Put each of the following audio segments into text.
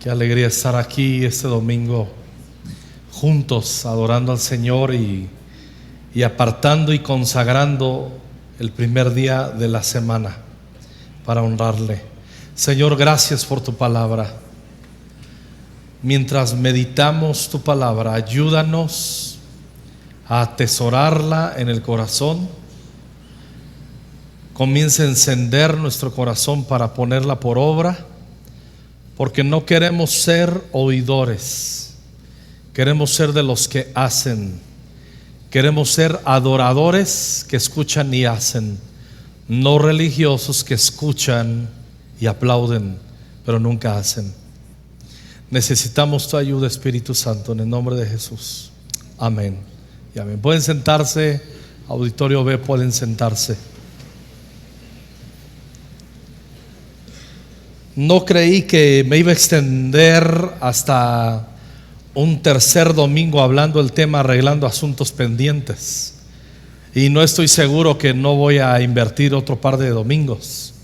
Qué alegría estar aquí este domingo juntos, adorando al Señor y apartando y consagrando el primer día de la semana para honrarle. Señor, gracias por tu palabra. Mientras meditamos tu palabra, ayúdanos a atesorarla en el corazón. Comienza a encender nuestro corazón para ponerla por obra, porque no queremos ser oidores, queremos ser de los que hacen. Queremos ser adoradores que escuchan y hacen, no religiosos que escuchan y aplauden, pero nunca hacen. Necesitamos tu ayuda, Espíritu Santo, en el nombre de Jesús. Amén y amén. Pueden sentarse, auditorio B, pueden sentarse. No creí que me iba a extender hasta un tercer domingo hablando del tema arreglando asuntos pendientes, y no estoy seguro que no voy a invertir otro par de domingos,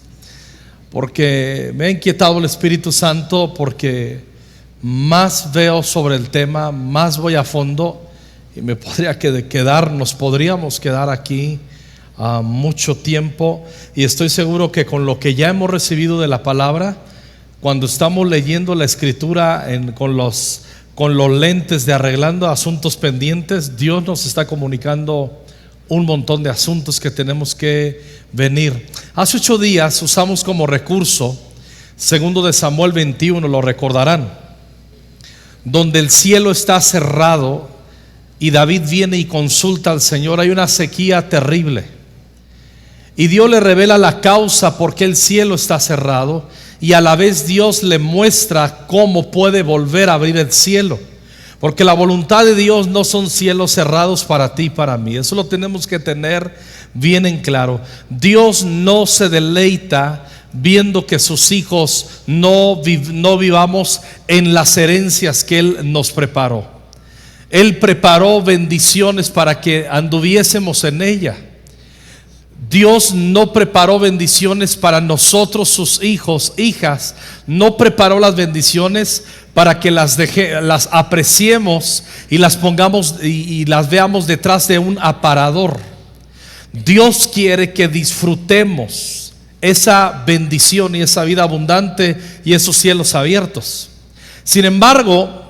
porque me ha inquietado el Espíritu Santo, porque más veo sobre el tema, más voy a fondo, y nos podríamos quedar aquí mucho tiempo. Y estoy seguro que con lo que ya hemos recibido de la palabra, cuando estamos leyendo la Escritura con los lentes de arreglando asuntos pendientes, Dios nos está comunicando un montón de asuntos que tenemos que venir. Hace 8 días usamos como recurso 2 de Samuel 21, lo recordarán, donde el cielo está cerrado y David viene y consulta al Señor. Hay una sequía terrible y Dios le revela la causa por qué el cielo está cerrado, y a la vez Dios le muestra cómo puede volver a abrir el cielo, porque la voluntad de Dios no son cielos cerrados para ti y para mí. Eso lo tenemos que tener bien en claro. Dios no se deleita viendo que sus hijos no vivamos en las herencias que Él nos preparó. Él preparó bendiciones para que anduviésemos en ella. Dios no preparó bendiciones para nosotros, sus hijos, hijas. No preparó las bendiciones para que las apreciemos y las pongamos y las veamos detrás de un aparador. Dios quiere que disfrutemos esa bendición y esa vida abundante y esos cielos abiertos. Sin embargo,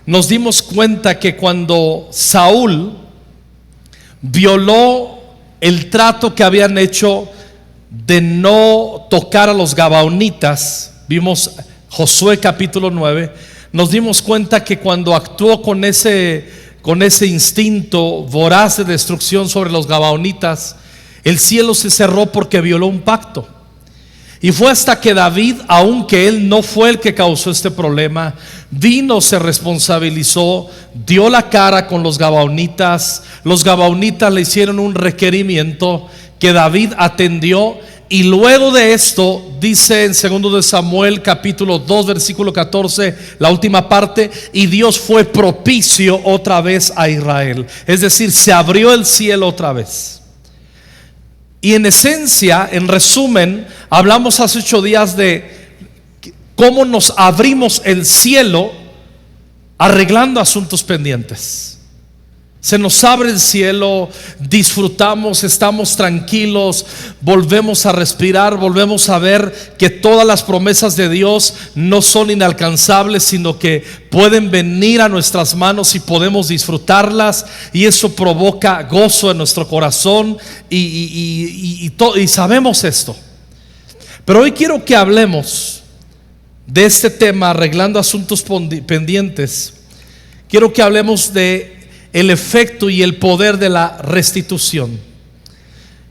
nos dimos cuenta que cuando Saúl violó el trato que habían hecho de no tocar a los gabaonitas, vimos Josué capítulo 9, nos dimos cuenta que cuando actuó con ese instinto voraz de destrucción sobre los gabaonitas, el cielo se cerró porque violó un pacto. Y fue hasta que David, aunque él no fue el que causó este problema, vino, se responsabilizó, dio la cara con los gabaonitas. Los gabaonitas le hicieron un requerimiento que David atendió, y luego de esto dice en 2 de Samuel capítulo 2 versículo 14, la última parte: y Dios fue propicio otra vez a Israel. Es decir, se abrió el cielo otra vez. Y en esencia, en resumen, hablamos hace 8 días de cómo nos abrimos el cielo arreglando asuntos pendientes. Se nos abre el cielo, disfrutamos, estamos tranquilos, volvemos a respirar, volvemos a ver que todas las promesas de Dios no son inalcanzables, sino que pueden venir a nuestras manos y podemos disfrutarlas, y eso provoca gozo en nuestro corazón y sabemos esto. Pero hoy quiero que hablemos de este tema, arreglando asuntos pendientes. Quiero que hablemos de el efecto y el poder de la restitución.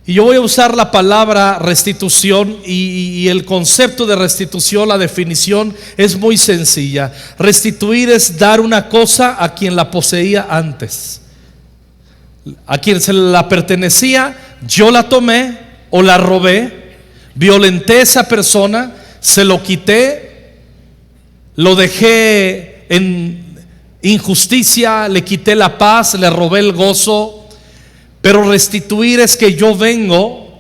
Y yo voy a usar la palabra restitución, y el concepto de restitución, la definición es muy sencilla. Restituir es dar una cosa a quien la poseía antes, a quien se la pertenecía. Yo la tomé o la robé, violenté a esa persona, se lo quité, lo dejé en injusticia, le quité la paz, le robé el gozo. Pero restituir es que yo vengo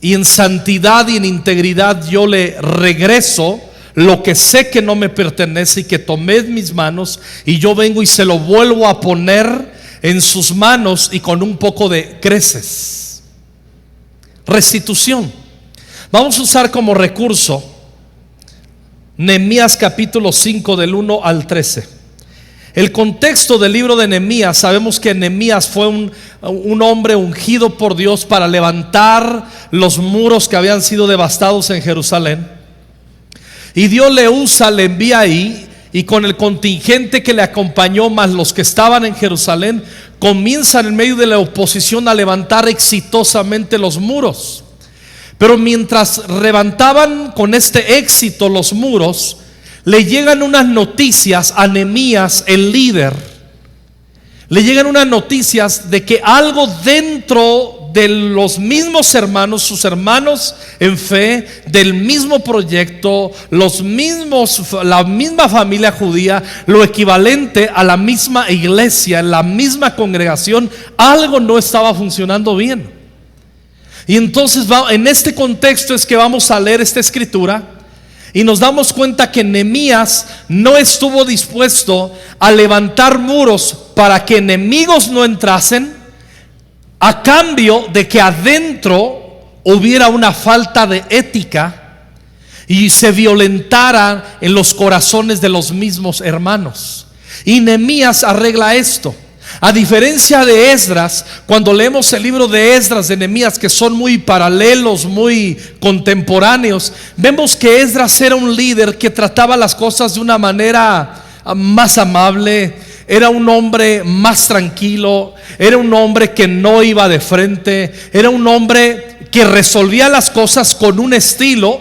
y en santidad y en integridad yo le regreso lo que sé que no me pertenece y que tomé en mis manos, y yo vengo y se lo vuelvo a poner en sus manos y con un poco de creces. Restitución. Vamos a usar como recurso Nehemías capítulo 5 del 1 al 13. El contexto del libro de Nehemías, sabemos que Nehemías fue un hombre ungido por Dios para levantar los muros que habían sido devastados en Jerusalén. Y Dios le usa, le envía ahí, y con el contingente que le acompañó, más los que estaban en Jerusalén, comienzan en medio de la oposición a levantar exitosamente los muros. Pero mientras levantaban con este éxito los muros, le llegan unas noticias a Nehemías, el líder. Le llegan unas noticias de que algo dentro de los mismos hermanos, sus hermanos en fe, del mismo proyecto, la misma familia judía, lo equivalente a la misma iglesia, en la misma congregación, algo no estaba funcionando bien. Y entonces en este contexto es que vamos a leer esta escritura, y nos damos cuenta que Nehemías no estuvo dispuesto a levantar muros para que enemigos no entrasen, a cambio de que adentro hubiera una falta de ética y se violentara en los corazones de los mismos hermanos. Y Nehemías arregla esto. A diferencia de Esdras, cuando leemos el libro de Esdras, de Nehemías, que son muy paralelos, muy contemporáneos, vemos que Esdras era un líder que trataba las cosas de una manera más amable. Era un hombre más tranquilo, era un hombre que no iba de frente, era un hombre que resolvía las cosas con un estilo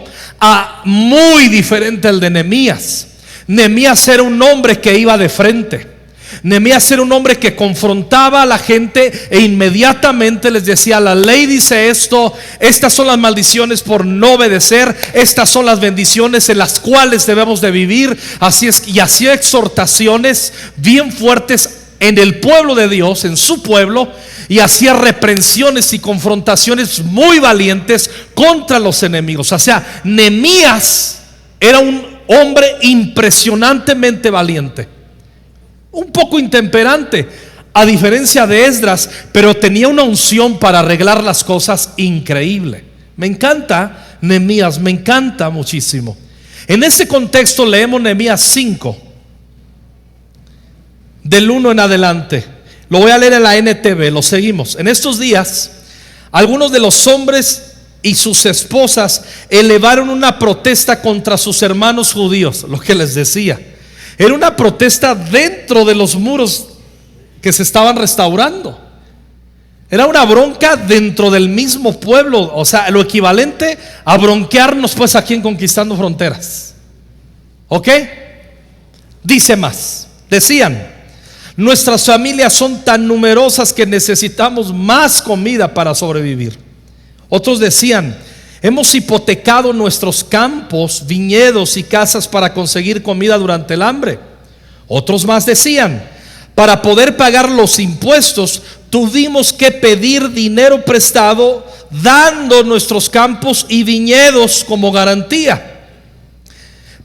muy diferente al de Nehemías. Nehemías era un hombre que iba de frente. Nehemías era un hombre que confrontaba a la gente e inmediatamente les decía: la ley dice esto, estas son las maldiciones por no obedecer, estas son las bendiciones en las cuales debemos de vivir. Así es, y hacía exhortaciones bien fuertes en el pueblo de Dios, en su pueblo, y hacía reprensiones y confrontaciones muy valientes contra los enemigos. O sea, Nehemías era un hombre impresionantemente valiente, un poco intemperante, a diferencia de Esdras, pero tenía una unción para arreglar las cosas increíble. Me encanta Nehemías, me encanta muchísimo. En ese contexto leemos Nehemías 5, del 1 en adelante. Lo voy a leer en la NTV, lo seguimos. En estos días, algunos de los hombres y sus esposas elevaron una protesta contra sus hermanos judíos. Lo que les decía, era una protesta dentro de los muros que se estaban restaurando. Era una bronca dentro del mismo pueblo. O sea, lo equivalente a bronquearnos pues aquí en Conquistando Fronteras. ¿Ok? Dice más. Decían: nuestras familias son tan numerosas que necesitamos más comida para sobrevivir. Otros decían: hemos hipotecado nuestros campos, viñedos y casas para conseguir comida durante el hambre. Otros más decían: para poder pagar los impuestos tuvimos que pedir dinero prestado, dando nuestros campos y viñedos como garantía.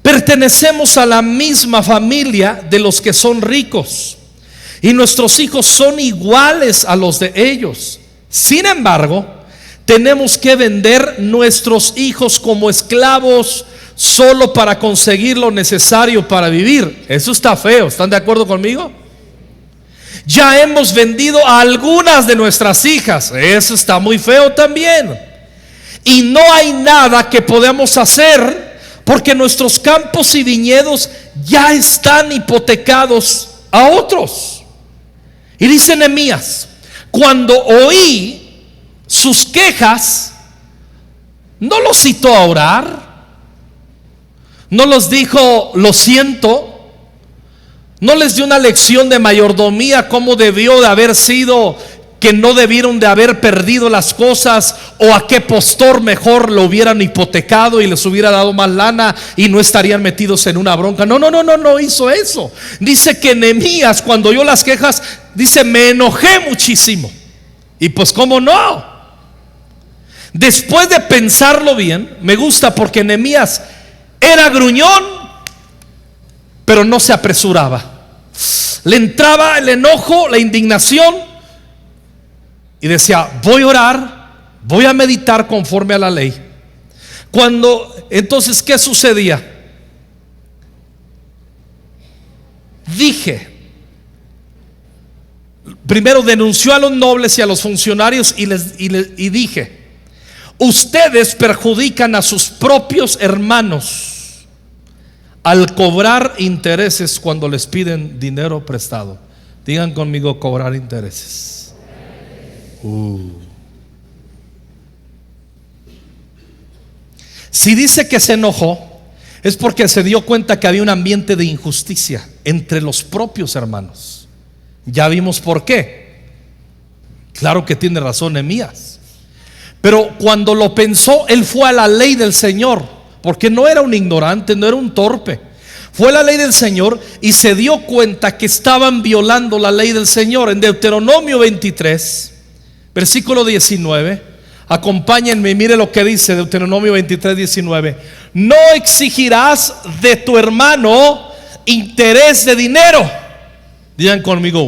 Pertenecemos a la misma familia de los que son ricos, y nuestros hijos son iguales a los de ellos. Sin embargo, tenemos que vender nuestros hijos como esclavos solo para conseguir lo necesario para vivir. Eso está feo, ¿están de acuerdo conmigo? Ya hemos vendido a algunas de nuestras hijas. Eso está muy feo también. Y no hay nada que podamos hacer porque nuestros campos y viñedos ya están hipotecados a otros. Y dice Nehemías: cuando oí sus quejas, no los citó a orar, no los dijo lo siento, no les dio una lección de mayordomía, cómo debió de haber sido, que no debieron de haber perdido las cosas, o a qué postor mejor lo hubieran hipotecado y les hubiera dado más lana y no estarían metidos en una bronca. No hizo eso. Dice que Nehemías, cuando oyó las quejas, dice: me enojé muchísimo. Y pues cómo no. Después de pensarlo bien, me gusta porque Nehemías Era gruñón, pero no se apresuraba. Le entraba el enojo, la indignación, y decía: voy a orar, voy a meditar conforme a la ley. Entonces, ¿qué sucedía? Primero denunció a los nobles y a los funcionarios y dije: ustedes perjudican a sus propios hermanos al cobrar intereses cuando les piden dinero prestado. Digan conmigo: cobrar intereses. Si dice que se enojó, es porque se dio cuenta que había un ambiente de injusticia entre los propios hermanos. Ya vimos por qué. Claro que tiene razón Nehemías. Pero cuando lo pensó, él fue a la ley del Señor, porque no era un ignorante, no era un torpe. Fue a la ley del Señor y se dio cuenta que estaban violando la ley del Señor. En Deuteronomio 23, versículo 19, acompáñenme y mire lo que dice Deuteronomio 23, 19. No exigirás de tu hermano interés de dinero. Digan conmigo: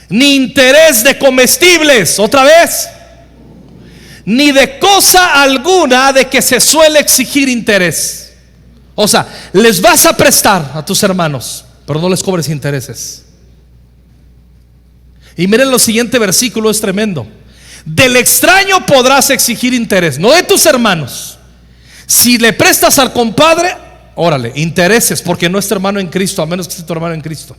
ni interés de comestibles, otra vez, ni de cosa alguna de que se suele exigir interés. O sea, les vas a prestar a tus hermanos, pero no les cobres intereses. Y miren, lo siguiente versículo es tremendo. Del extraño podrás exigir interés, no de tus hermanos. Si le prestas al compadre, órale, intereses, porque no es tu hermano en Cristo, a menos que sea tu hermano en Cristo.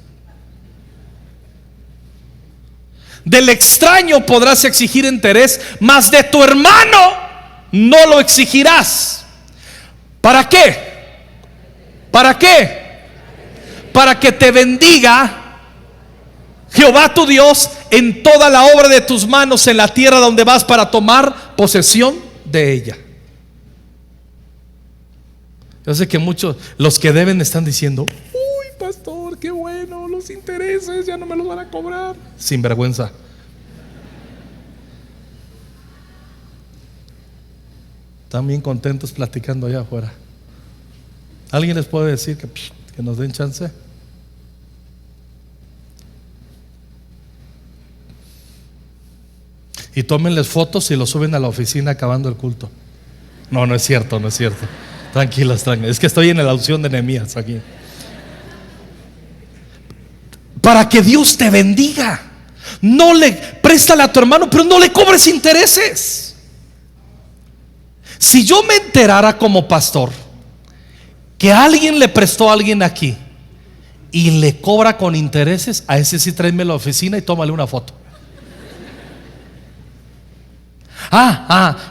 Del extraño podrás exigir interés, mas de tu hermano no lo exigirás. ¿Para qué? ¿Para qué? Para que te bendiga Jehová tu Dios en toda la obra de tus manos en la tierra donde vas para tomar posesión de ella. Yo sé que muchos, los que deben, están diciendo: uy, pastor, qué bueno, los intereses ya no me los van a cobrar. Sin vergüenza. Están bien contentos platicando allá afuera. ¿Alguien les puede decir que nos den chance? Y tómenles fotos y los suben a la oficina acabando el culto. No, no es cierto, no es cierto. Tranquilos, tranquilos. Es que estoy en la unción de Nehemías aquí. Para que Dios te bendiga. No le préstale a tu hermano, pero no le cobres intereses. Si yo me enterara como pastor que alguien le prestó a alguien aquí y le cobra con intereses, a ese sí tráeme a la oficina y tómale una foto.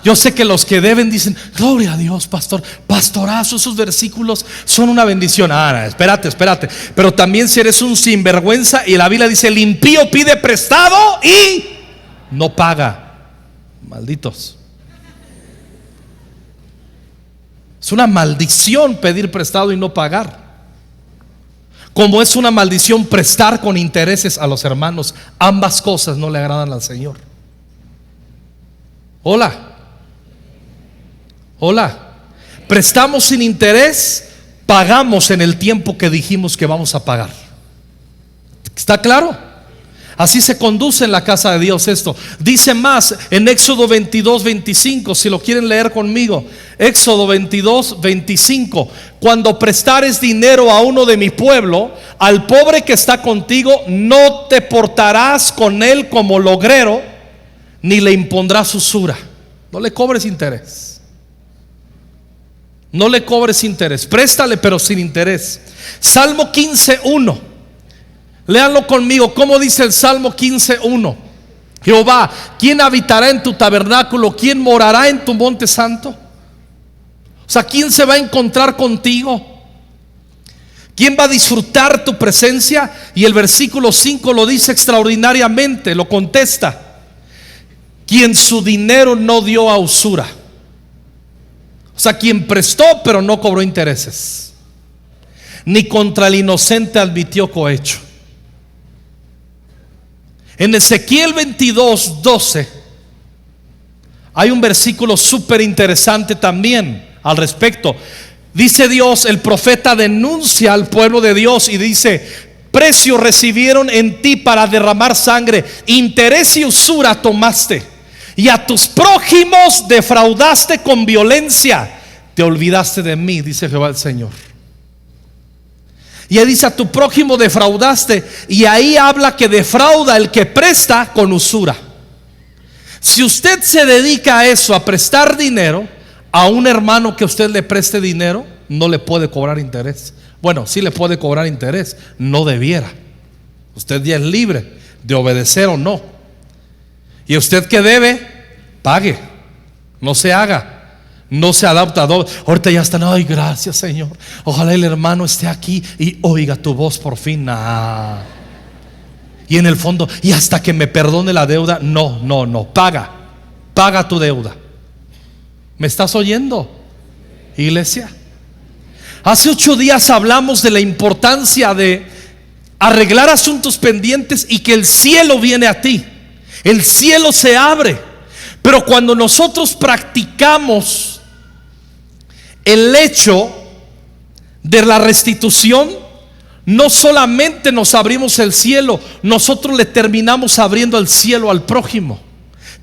Yo sé que los que deben dicen: gloria a Dios, pastor, pastorazo, esos versículos son una bendición. Espérate. Pero también si eres un sinvergüenza, y la Biblia dice: el impío pide prestado y no paga. Malditos. Es una maldición pedir prestado y no pagar, como es una maldición prestar con intereses a los hermanos. Ambas cosas no le agradan al Señor. Hola. Prestamos sin interés, pagamos en el tiempo que dijimos que vamos a pagar. ¿Está claro? Así se conduce en la casa de Dios esto. Dice más en Éxodo 22, 25, si lo quieren leer conmigo. Éxodo 22, 25. Cuando prestares dinero a uno de mi pueblo, al pobre que está contigo, no te portarás con él como logrero, ni le impondrás usura. No le cobres interés. No le cobres interés. Préstale, pero sin interés. Salmo 15:1. Léanlo conmigo. ¿Cómo dice el Salmo 15:1? Jehová, ¿quién habitará en tu tabernáculo? ¿Quién morará en tu monte santo? O sea, ¿quién se va a encontrar contigo? ¿Quién va a disfrutar tu presencia? Y el versículo 5 lo dice extraordinariamente, lo contesta: quien su dinero no dio a usura. O sea, quien prestó pero no cobró intereses, ni contra el inocente admitió cohecho. En Ezequiel 22:12 Hay un versículo súper interesante también al respecto. Dice Dios, el profeta denuncia al pueblo de Dios y dice: precio recibieron en ti para derramar sangre, interés y usura tomaste, y a tus prójimos defraudaste con violencia. Te olvidaste de mí, dice Jehová el Señor. Y ahí dice: a tu prójimo defraudaste. Y ahí habla que defrauda el que presta con usura. Si usted se dedica a eso, a prestar dinero a un hermano que usted le preste dinero, no le puede cobrar interés. Bueno, sí le puede cobrar interés, no debiera. Usted ya es libre de obedecer o no. Y usted que debe, pague. No se haga, no se adapta. Ahorita ya están: ay, gracias, Señor, ojalá el hermano esté aquí y oiga tu voz por fin. Nah. Y en el fondo, y hasta que me perdone la deuda. No, paga tu deuda. ¿Me estás oyendo, iglesia? Hace 8 días hablamos de la importancia de arreglar asuntos pendientes y que el cielo viene a ti. El cielo se abre. Pero cuando nosotros practicamos el hecho de la restitución, no solamente nos abrimos el cielo, nosotros le terminamos abriendo el cielo al prójimo.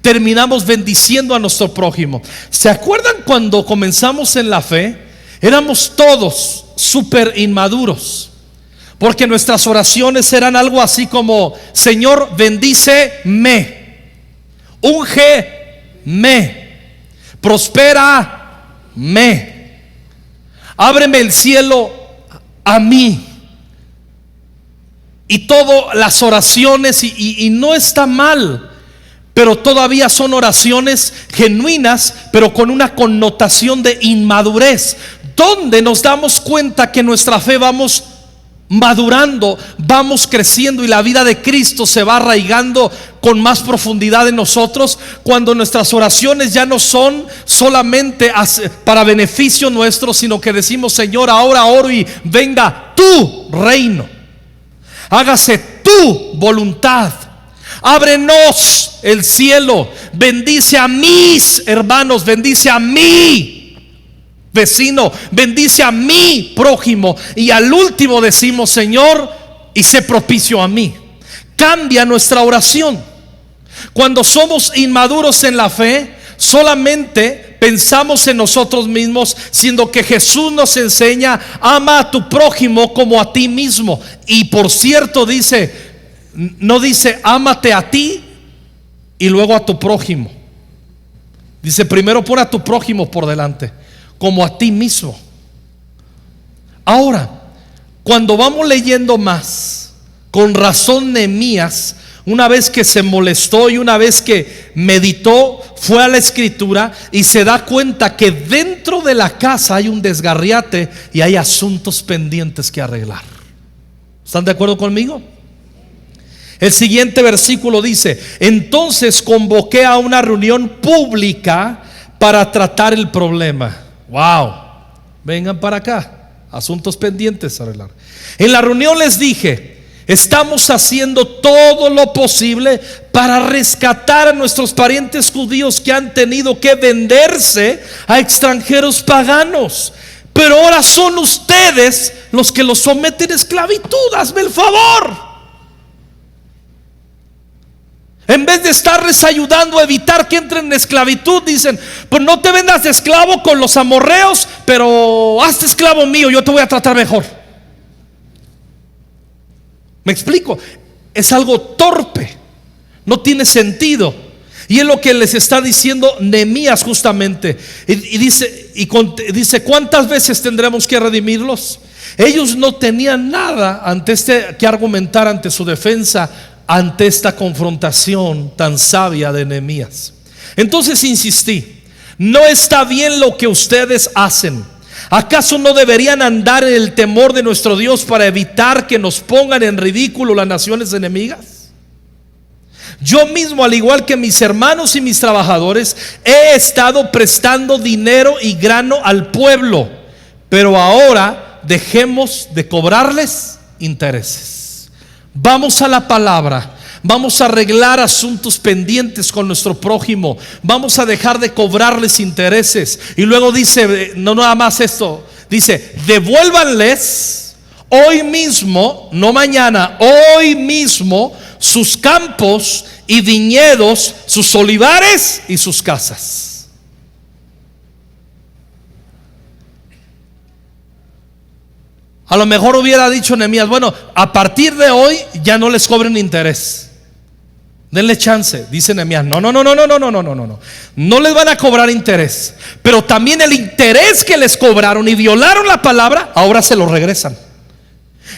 Terminamos bendiciendo a nuestro prójimo. ¿Se acuerdan cuando comenzamos en la fe? Éramos todos súper inmaduros, porque nuestras oraciones eran algo así como: Señor, bendíceme, úngeme, prospérame, ábreme el cielo a mí. Y todas las oraciones, y no está mal, pero todavía son oraciones genuinas, pero con una connotación de inmadurez, donde nos damos cuenta que nuestra fe vamos madurando, vamos creciendo, y la vida de Cristo se va arraigando con más profundidad en nosotros, cuando nuestras oraciones ya no son solamente para beneficio nuestro, sino que decimos: Señor, ahora oro y venga tu reino, hágase tu voluntad, ábrenos el cielo, bendice a mis hermanos, bendice a mi vecino, bendice a mi prójimo. Y al último decimos: Señor, y sé propicio a mí. Cambia nuestra oración. Cuando somos inmaduros en la fe, solamente pensamos en nosotros mismos, siendo que Jesús nos enseña: ama a tu prójimo como a ti mismo. Y por cierto, no dice ámate a ti y luego a tu prójimo. Dice: primero pon a tu prójimo por delante, como a ti mismo. Ahora, cuando vamos leyendo más, con razón Nehemías, una vez que se molestó y una vez que meditó, fue a la escritura y se da cuenta que dentro de la casa hay un desgarriate y hay asuntos pendientes que arreglar. ¿Están de acuerdo conmigo? El siguiente versículo dice: entonces convoqué a una reunión pública para tratar el problema. Wow, vengan para acá, asuntos pendientes a arreglar. En la reunión les dije: estamos haciendo todo lo posible para rescatar a nuestros parientes judíos que han tenido que venderse a extranjeros paganos, pero ahora son ustedes los que los someten a esclavitud. Hazme el favor. En vez de estarles ayudando a evitar que entren en esclavitud, dicen: pues no te vendas de esclavo con los amorreos, pero hazte esclavo mío, yo te voy a tratar mejor. ¿Me explico? Es algo torpe, no tiene sentido. Y es lo que les está diciendo Nehemías justamente. Y dice: ¿cuántas veces tendremos que redimirlos? Ellos no tenían nada que argumentar ante su defensa, ante esta confrontación tan sabia de Nehemías. Entonces insistí: no está bien lo que ustedes hacen. ¿Acaso no deberían andar en el temor de nuestro Dios para evitar que nos pongan en ridículo las naciones enemigas? Yo mismo, al igual que mis hermanos y mis trabajadores, he estado prestando dinero y grano al pueblo, pero ahora dejemos de cobrarles intereses. Vamos a la palabra. Vamos a arreglar asuntos pendientes con nuestro prójimo. Vamos a dejar de cobrarles intereses. Y luego dice, no nada más esto, dice, devuélvanles hoy mismo, no mañana, hoy mismo, sus campos y viñedos, sus olivares y sus casas. A lo mejor hubiera dicho Nehemías, bueno, a partir de hoy ya no les cobren interés. Denle chance. Dice Nehemías, no. No les van a cobrar interés. Pero también el interés que les cobraron y violaron la palabra, ahora se lo regresan.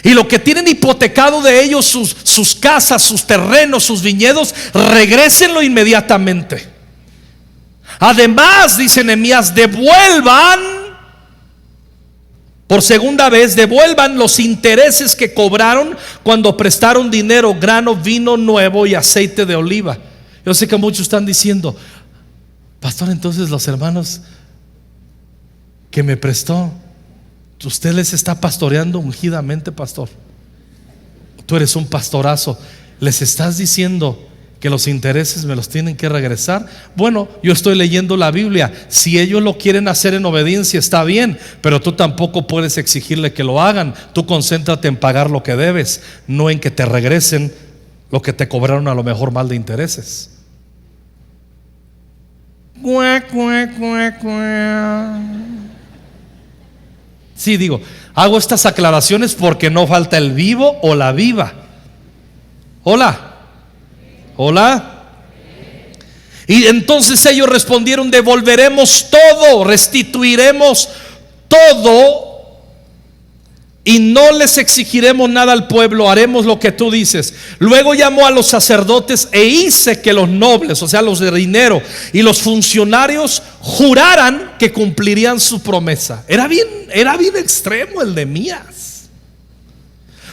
Y lo que tienen hipotecado de ellos, sus casas, sus terrenos, sus viñedos, regrésenlo inmediatamente. Además, dice Nehemías, devuelvan por segunda vez, devuelvan los intereses que cobraron cuando prestaron dinero, grano, vino nuevo y aceite de oliva. Yo sé que muchos están diciendo, pastor, entonces los hermanos que me prestó, usted les está pastoreando ungidamente, pastor. Tú eres un pastorazo. Les estás diciendo que los intereses me los tienen que regresar. Bueno, yo estoy leyendo la Biblia. Si ellos lo quieren hacer en obediencia, está bien, pero tú tampoco puedes exigirle que lo hagan. Tú concéntrate en pagar lo que debes, no en que te regresen lo que te cobraron a lo mejor mal de intereses. Sí, digo, hago estas aclaraciones porque no falta el vivo o la viva. Hola. Y entonces ellos respondieron, devolveremos todo, restituiremos todo y no les exigiremos nada al pueblo, haremos lo que tú dices. Luego llamó a los sacerdotes e hice que los nobles, o sea los de dinero, y los funcionarios juraran que cumplirían su promesa. Era bien extremo el de Nehemías.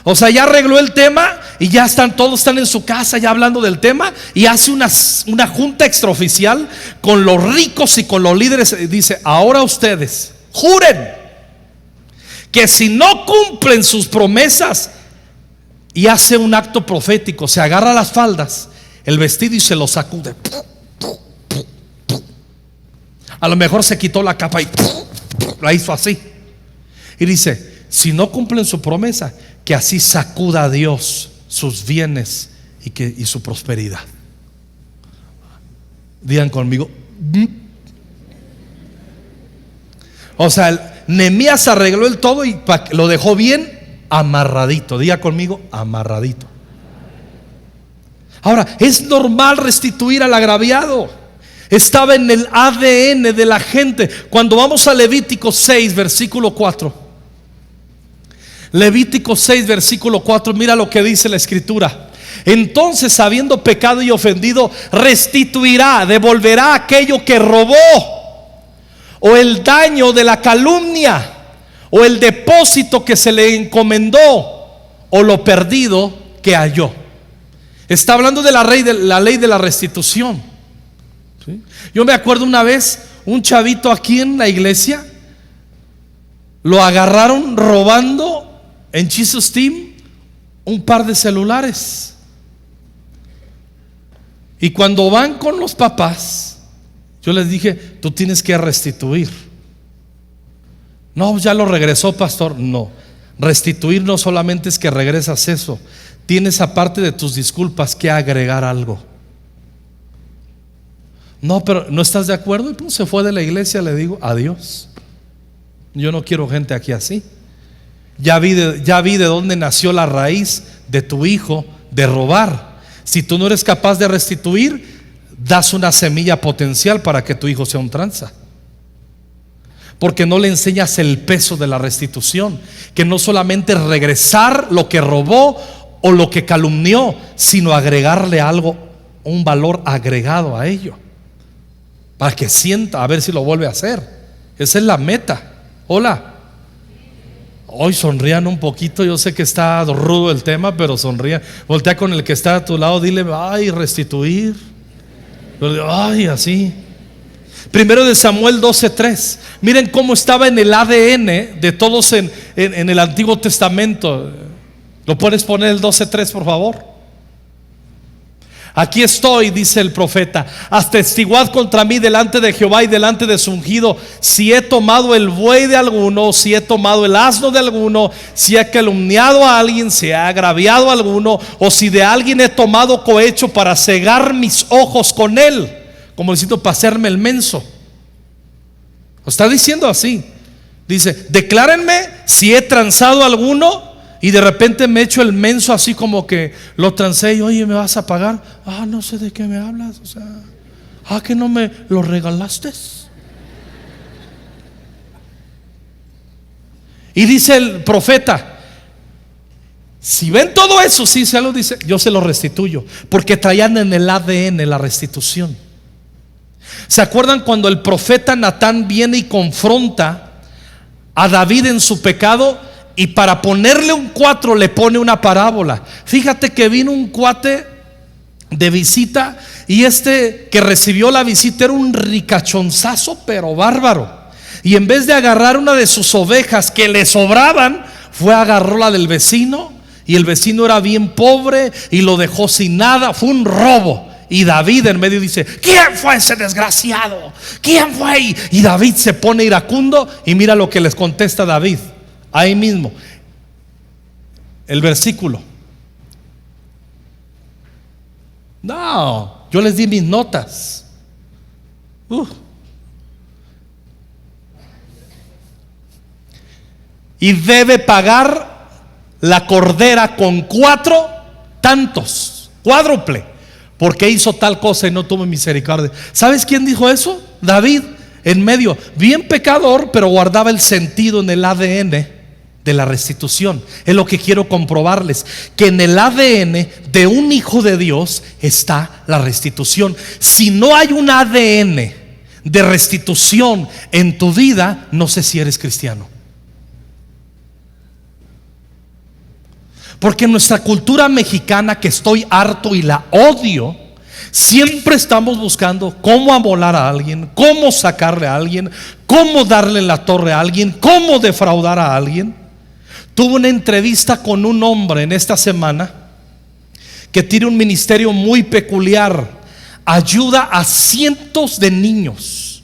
O sea, ya arregló el tema y ya todos están en su casa ya hablando del tema, y hace una junta extraoficial con los ricos y con los líderes. Dice, ahora ustedes juren que si no cumplen sus promesas, y hace un acto profético, se agarra las faldas, el vestido y se lo sacude. A lo mejor se quitó la capa y la hizo así. Y dice, si no cumplen su promesa, que así sacuda a Dios sus bienes y su prosperidad. Digan conmigo. O sea, Nehemías arregló el todo y lo dejó bien amarradito. Diga conmigo, amarradito. Ahora, es normal restituir al agraviado. Estaba en el ADN de la gente. Cuando vamos a Levítico 6, versículo 4. Levítico 6, versículo 4, mira lo que dice la escritura. Entonces, habiendo pecado y ofendido, restituirá, devolverá aquello que robó, o el daño de la calumnia, o el depósito que se le encomendó, o lo perdido que halló. Está hablando de la ley de la restitución. ¿Sí? Yo me acuerdo una vez, un chavito aquí en la iglesia, lo agarraron robando en Jesus Team un par de celulares. Y cuando van con los papás, yo les dije, tú tienes que restituir. No, ya lo regresó, pastor. No, restituir no solamente es que regresas eso, tienes aparte de tus disculpas que agregar algo. No, pero no estás de acuerdo. Y pues se fue de la iglesia. Le digo, adiós. Yo no quiero gente aquí así. Ya vi de dónde nació la raíz de tu hijo de robar. Si tú no eres capaz de restituir, das una semilla potencial para que tu hijo sea un tranza, porque no le enseñas el peso de la restitución, que no solamente es regresar lo que robó o lo que calumnió, sino agregarle algo, un valor agregado a ello, para que sienta, a ver si lo vuelve a hacer. Esa es la meta. Hola. Hoy sonrían un poquito. Yo sé que está rudo el tema, pero sonrían. Voltea con el que está a tu lado, dile, ay, restituir. Ay, así. Primero de Samuel 12:3. Miren cómo estaba en el ADN de todos en el Antiguo Testamento. ¿Lo puedes poner el 12:3, por favor? Aquí estoy, dice el profeta, atestiguad contra mí delante de Jehová y delante de su ungido, si he tomado el buey de alguno, si he tomado el asno de alguno, si he calumniado a alguien, si he agraviado a alguno, o si de alguien he tomado cohecho para cegar mis ojos con él, como diciendo, para hacerme el menso. Lo está diciendo así. Dice, declárenme si he transado a alguno. Y de repente me echo el menso así como que lo transé y, oye, ¿me vas a pagar? No sé de qué me hablas. O sea, que no me lo regalaste. Y dice el profeta, si ven todo eso, sí, se lo dice, yo se lo restituyo, porque traían en el ADN la restitución. ¿Se acuerdan cuando el profeta Natán viene y confronta a David en su pecado? Y para ponerle un 4 le pone una parábola. Fíjate que vino un cuate de visita, y este que recibió la visita era un ricachonzazo pero bárbaro. Y en vez de agarrar una de sus ovejas que le sobraban, agarró la del vecino. Y el vecino era bien pobre y lo dejó sin nada. Fue un robo. Y David en medio dice, ¿quién fue ese desgraciado? ¿Quién fue? Y David se pone iracundo. Y mira lo que les contesta David. Ahí mismo, el versículo. No, yo les di mis notas. Y debe pagar la cordera con 4 tantos, cuádruple, porque hizo tal cosa y no tuvo misericordia. ¿Sabes quién dijo eso? David, en medio, bien pecador, pero guardaba el sentido en el ADN de la restitución. Es lo que quiero comprobarles, que en el ADN de un hijo de Dios está la restitución. Si no hay un ADN de restitución en tu vida, no sé si eres cristiano. Porque en nuestra cultura mexicana, que estoy harto y la odio, siempre estamos buscando cómo amolar a alguien, cómo sacarle a alguien, cómo darle la torre a alguien, cómo defraudar a alguien. Tuve una entrevista con un hombre en esta semana que tiene un ministerio muy peculiar. Ayuda a cientos de niños.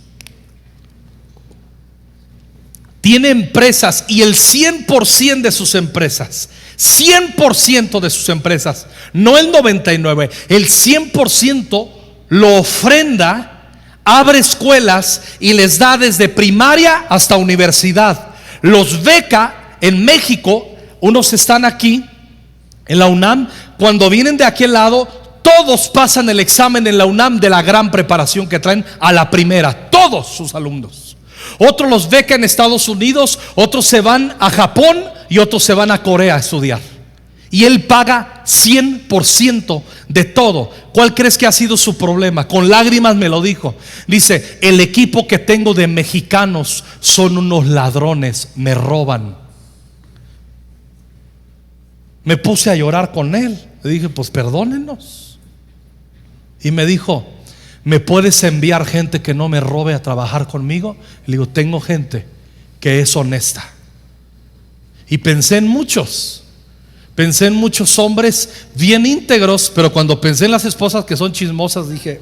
Tiene empresas y el 100% de sus empresas, 100% de sus empresas, no el 99%, el 100% lo ofrenda, abre escuelas y les da desde primaria hasta universidad. Los beca. En México, unos están aquí en la UNAM. Cuando vienen de aquel lado, todos pasan el examen en la UNAM de la gran preparación que traen a la primera, todos sus alumnos. Otros los becan en Estados Unidos, otros se van a Japón y otros se van a Corea a estudiar. Y él paga 100% de todo. ¿Cuál crees que ha sido su problema? Con lágrimas me lo dijo. Dice, el equipo que tengo de mexicanos son unos ladrones, me roban. Me puse a llorar con él. Le dije, pues perdónenos. Y me dijo, ¿me puedes enviar gente que no me robe a trabajar conmigo? Le digo, tengo gente que es honesta. Y pensé en muchos hombres bien íntegros, pero cuando pensé en las esposas que son chismosas, dije,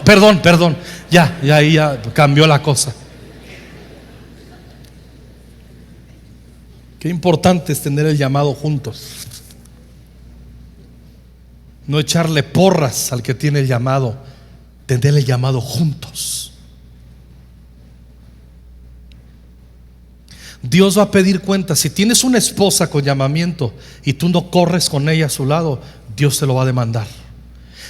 perdón, ya cambió la cosa. Qué importante es tener el llamado juntos. No echarle porras al que tiene el llamado, tener el llamado juntos. Dios va a pedir cuentas. Si tienes una esposa con llamamiento y tú no corres con ella a su lado, Dios te lo va a demandar.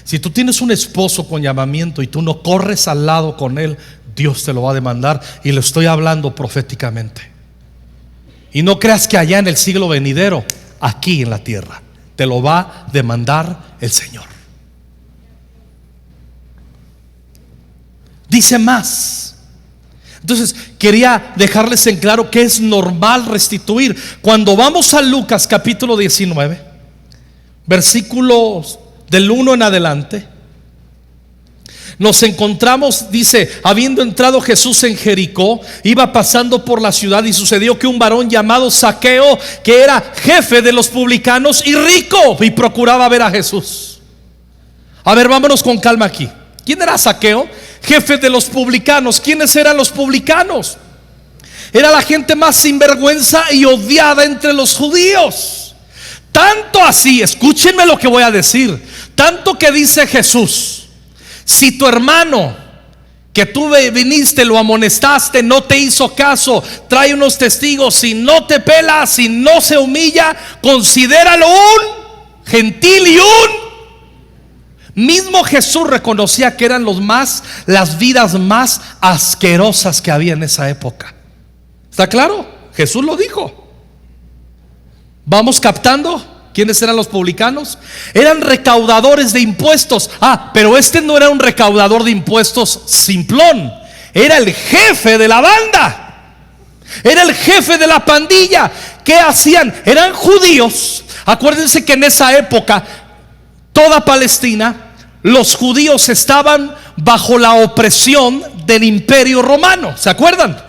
Si tú tienes un esposo con llamamiento y tú no corres al lado con él, Dios te lo va a demandar. Y lo estoy hablando proféticamente. Y no creas que allá en el siglo venidero, aquí en la tierra, te lo va a demandar el Señor. Dice más. Entonces quería dejarles en claro que es normal restituir. Cuando vamos a Lucas capítulo 19, versículos del 1 en adelante, nos encontramos, dice, habiendo entrado Jesús en Jericó, iba pasando por la ciudad y sucedió que un varón llamado Zaqueo, que era jefe de los publicanos y rico, y procuraba ver a Jesús. A ver, vámonos con calma aquí. ¿Quién era Zaqueo? Jefe de los publicanos. ¿Quiénes eran los publicanos? Era la gente más sinvergüenza y odiada entre los judíos. Tanto así, escúchenme lo que voy a decir, tanto que dice Jesús: si tu hermano que tú viniste, lo amonestaste, no te hizo caso, trae unos testigos, si no te pela, si no se humilla, considéralo un gentil y un... Mismo Jesús reconocía que eran las vidas más asquerosas que había en esa época. ¿Está claro? Jesús lo dijo. ¿Vamos captando quiénes eran los publicanos? Eran recaudadores de impuestos. Pero este no era un recaudador de impuestos simplón. Era el jefe de la banda. Era el jefe de la pandilla. ¿Qué hacían? Eran judíos. Acuérdense que en esa época toda Palestina, los judíos estaban bajo la opresión del Imperio Romano. ¿Se acuerdan?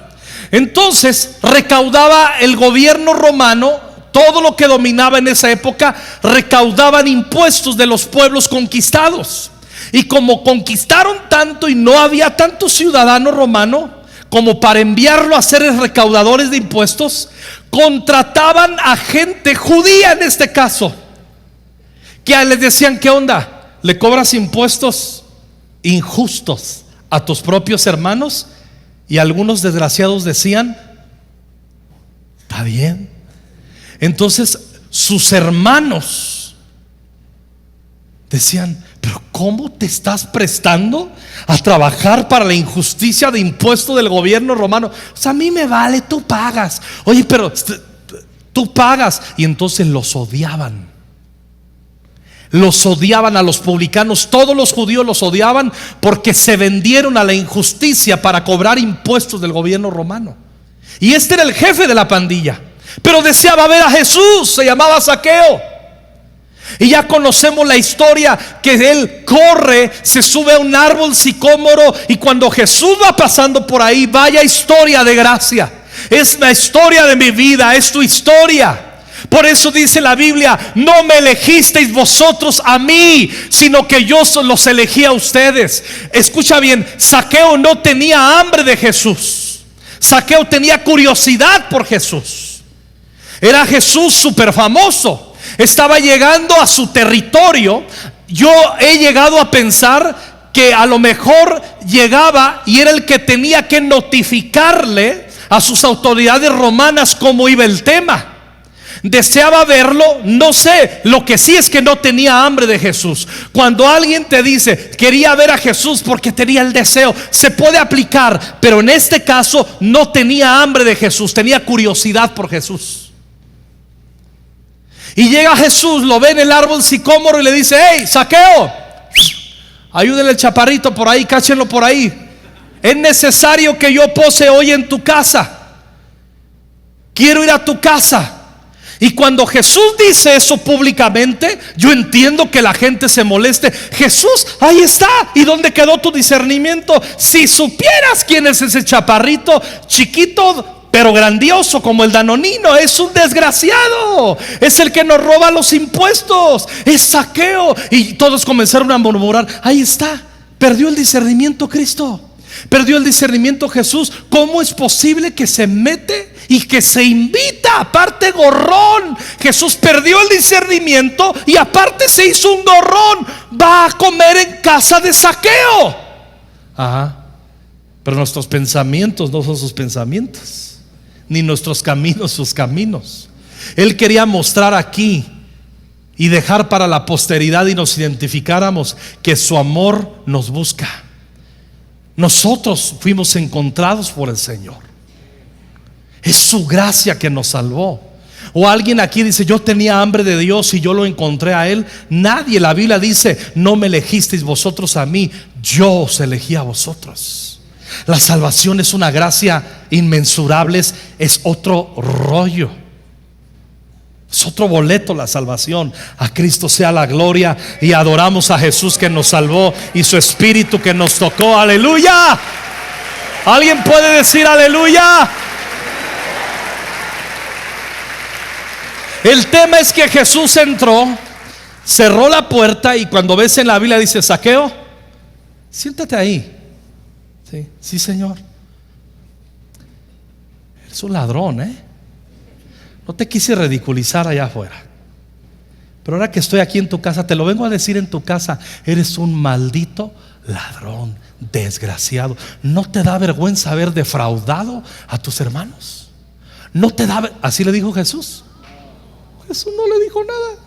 Entonces recaudaba el gobierno romano, todo lo que dominaba en esa época, recaudaban impuestos de los pueblos conquistados. Y como conquistaron tanto y no había tanto ciudadano romano como para enviarlo a ser recaudadores de impuestos, contrataban a gente judía en este caso, que les decían: ¿qué onda? ¿Le cobras impuestos injustos a tus propios hermanos? Y algunos desgraciados decían: está bien. Entonces sus hermanos decían: pero ¿cómo te estás prestando a trabajar para la injusticia de impuestos del gobierno romano? O sea, a mí me vale, tú pagas. Oye, pero tú pagas. Y entonces los odiaban. Los odiaban a los publicanos. Todos los judíos los odiaban porque se vendieron a la injusticia para cobrar impuestos del gobierno romano. Y este era el jefe de la pandilla, pero deseaba ver a Jesús. Se llamaba Zaqueo. Y ya conocemos la historia, que él corre, se sube a un árbol sicómoro, y cuando Jesús va pasando por ahí, vaya historia de gracia. Es la historia de mi vida, es tu historia. Por eso dice la Biblia: no me elegisteis vosotros a mí, sino que yo los elegí a ustedes. Escucha bien, Zaqueo no tenía hambre de Jesús. Zaqueo tenía curiosidad por Jesús. Era Jesús súper famoso. Estaba llegando a su territorio. Yo he llegado a pensar que a lo mejor llegaba y era el que tenía que notificarle a sus autoridades romanas cómo iba el tema. Deseaba verlo, no sé. Lo que sí es que no tenía hambre de Jesús. Cuando alguien te dice quería ver a Jesús porque tenía el deseo, se puede aplicar, pero en este caso no tenía hambre de Jesús, tenía curiosidad por Jesús. Y llega Jesús, lo ve en el árbol sicómoro y le dice: hey, Zaqueo, ayúdenle el chaparrito por ahí, cáchenlo por ahí. Es necesario que yo pose hoy en tu casa. Quiero ir a tu casa. Y cuando Jesús dice eso públicamente, yo entiendo que la gente se moleste. Jesús, ahí está. ¿Y dónde quedó tu discernimiento? Si supieras quién es ese chaparrito chiquito pero grandioso como el Danonino, es un desgraciado, es el que nos roba los impuestos, es Zaqueo. Y todos comenzaron a murmurar: ahí está, perdió el discernimiento Cristo, perdió el discernimiento Jesús. ¿Cómo es posible que se mete y que se invita? Aparte, gorrón. Jesús perdió el discernimiento y aparte se hizo un gorrón. Va a comer en casa de Zaqueo. Ajá. Pero nuestros pensamientos no son sus pensamientos, ni nuestros caminos sus caminos. Él quería mostrar aquí y dejar para la posteridad y nos identificáramos que su amor nos busca. Nosotros fuimos encontrados por el Señor. Es su gracia que nos salvó. O alguien aquí dice: yo tenía hambre de Dios y yo lo encontré a Él. Nadie. La Biblia dice: no me elegisteis vosotros a mí, yo os elegí a vosotros. La salvación es una gracia inmensurable, es otro rollo, es otro boleto la salvación. A Cristo sea la gloria, y adoramos a Jesús que nos salvó y su Espíritu que nos tocó. Aleluya. ¿Alguien puede decir aleluya? El tema es que Jesús entró cerró la puerta y cuando ves en la Biblia dice: Zaqueo, siéntate ahí. Sí, sí, Señor. Eres un ladrón, no te quise ridiculizar allá afuera, pero ahora que estoy aquí en tu casa, te lo vengo a decir en tu casa: eres un maldito ladrón, desgraciado. ¿No te da vergüenza haber defraudado a tus hermanos? ¿No te da Así le dijo Jesús. Jesús no le dijo nada.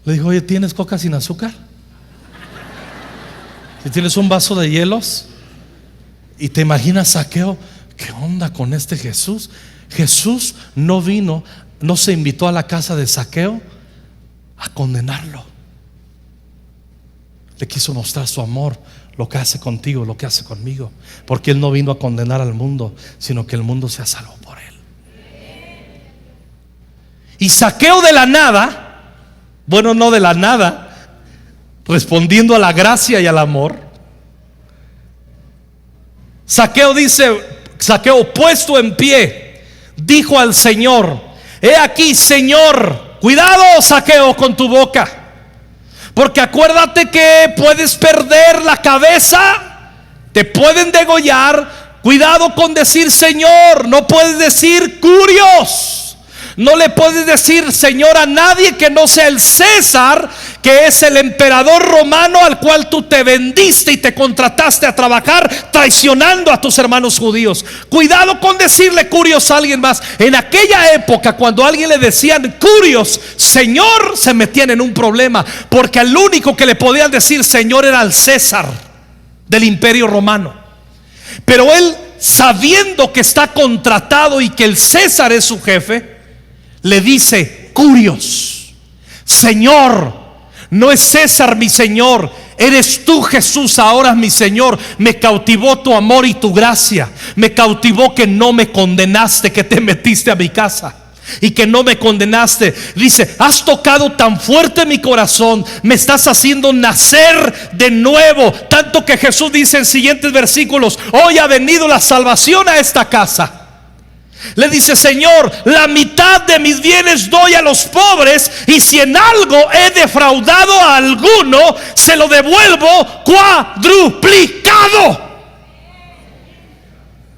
Le dijo: oye, ¿tienes coca sin azúcar? Si tienes un vaso de hielos. Y te imaginas Zaqueo: ¿qué onda con este Jesús? Jesús no vino, no se invitó a la casa de Zaqueo a condenarlo. Le quiso mostrar su amor, lo que hace contigo, lo que hace conmigo, porque Él no vino a condenar al mundo, sino que el mundo sea salvo por Él. Y Zaqueo de la nada, bueno, no de la nada, respondiendo a la gracia y al amor, Zaqueo puesto en pie, dijo al Señor: he aquí, Señor. Cuidado, Zaqueo, con tu boca, porque acuérdate que puedes perder la cabeza, te pueden degollar. Cuidado con decir Señor. No puedes decir curios. No le puedes decir Señor a nadie que no sea el César, que es el emperador romano al cual tú te vendiste y te contrataste a trabajar, traicionando a tus hermanos judíos. Cuidado con decirle curios a alguien más. En aquella época, cuando a alguien le decían curios, Señor, se metían en un problema, porque al único que le podían decir Señor era al César del imperio romano. Pero él, sabiendo que está contratado y que el César es su jefe, le dice curios. Señor, no es César mi Señor, eres tú, Jesús, ahora mi Señor. Me cautivó tu amor y tu gracia. Me cautivó que no me condenaste, que te metiste a mi casa y que no me condenaste. Dice: has tocado tan fuerte mi corazón, me estás haciendo nacer de nuevo. Tanto que Jesús dice en siguientes versículos: hoy ha venido la salvación a esta casa. Le dice: Señor, la mitad de mis bienes doy a los pobres, y si en algo he defraudado a alguno, se lo devuelvo cuadruplicado.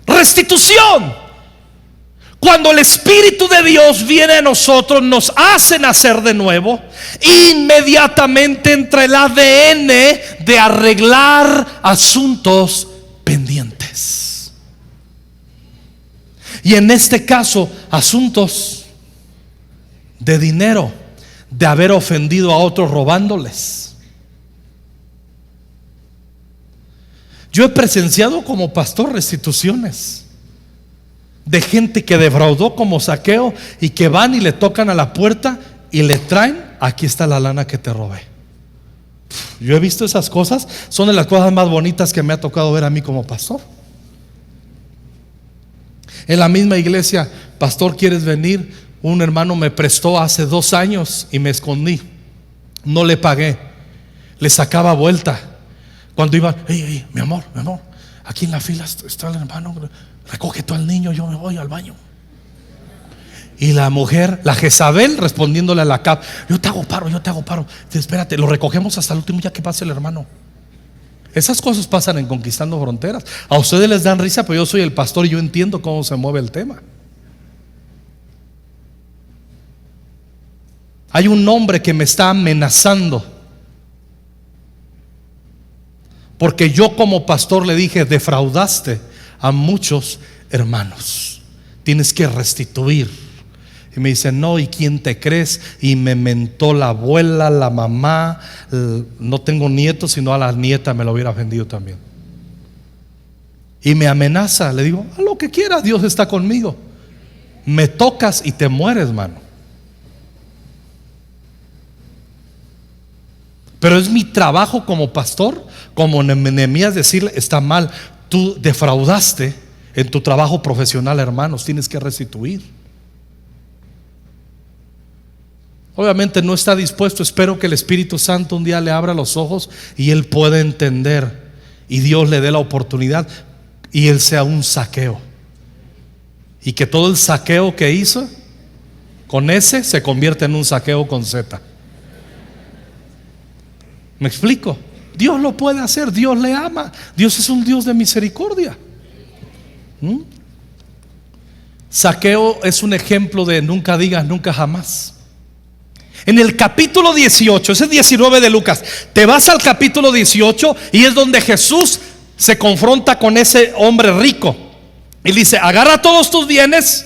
Restitución. Cuando el Espíritu de Dios viene a nosotros, nos hace nacer de nuevo, inmediatamente entra el ADN de arreglar asuntos pendientes. Y en este caso, asuntos de dinero, de haber ofendido a otros robándoles. Yo he presenciado como pastor restituciones de gente que defraudó como Zaqueo, y que van y le tocan a la puerta y le traen: aquí está la lana que te robé. Yo he visto esas cosas, son de las cosas más bonitas que me ha tocado ver a mí como pastor. En la misma iglesia: pastor, ¿quieres venir? Un hermano me prestó hace 2 años y me escondí, no le pagué, le sacaba vuelta. Cuando iba: hey, mi amor, aquí en la fila está el hermano, recoge tú al niño, yo me voy al baño. Y la mujer, la Jezabel, respondiéndole a la Cap: yo te hago paro. Espérate, lo recogemos hasta el último, ya que pase el hermano. Esas cosas pasan en Conquistando Fronteras. A ustedes les dan risa, pero yo soy el pastor y yo entiendo cómo se mueve el tema. Hay un hombre que me está amenazando, porque yo como pastor le dije: defraudaste a muchos hermanos, tienes que restituir. Y me dice: no, ¿y quién te crees? Y me mentó la abuela, la mamá. No tengo nietos, sino a la nieta me lo hubiera vendido también. Y me amenaza. Le digo: a lo que quieras, Dios está conmigo. Me tocas y te mueres, mano. Pero es mi trabajo como pastor, como Nehemías, decirle: está mal, tú defraudaste en tu trabajo profesional, hermanos, tienes que restituir. Obviamente no está dispuesto. Espero que el Espíritu Santo un día le abra los ojos y él pueda entender, y Dios le dé la oportunidad, y él sea un Zaqueo, y que todo el saqueo que hizo Con S se convierte en un Zaqueo con Z. ¿Me explico? Dios lo puede hacer, Dios le ama, Dios es un Dios de misericordia. Zaqueo es un ejemplo de nunca digas nunca jamás. En el capítulo 18, ese es 19 de Lucas, te vas al capítulo 18 y es donde Jesús se confronta con ese hombre rico y dice: agarra todos tus bienes,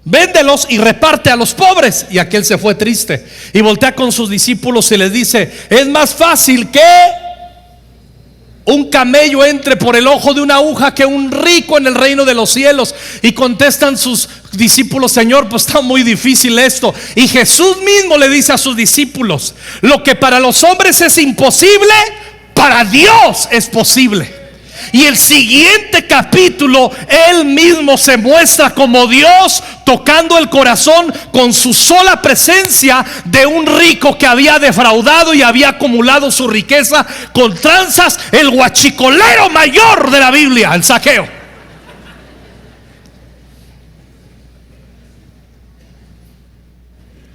véndelos y reparte a los pobres. Y aquel se fue triste y voltea con sus discípulos y les dice: es más fácil que un camello entre por el ojo de una aguja que un rico en el reino de los cielos. Y contestan sus discípulos: Señor, pues está muy difícil esto. Y Jesús mismo le dice a sus discípulos: lo que para los hombres es imposible, para Dios es posible. Y el siguiente capítulo, Él mismo se muestra como Dios, tocando el corazón con su sola presencia de un rico que había defraudado y había acumulado su riqueza con tranzas. El guachicolero mayor de la Biblia, el Zaqueo.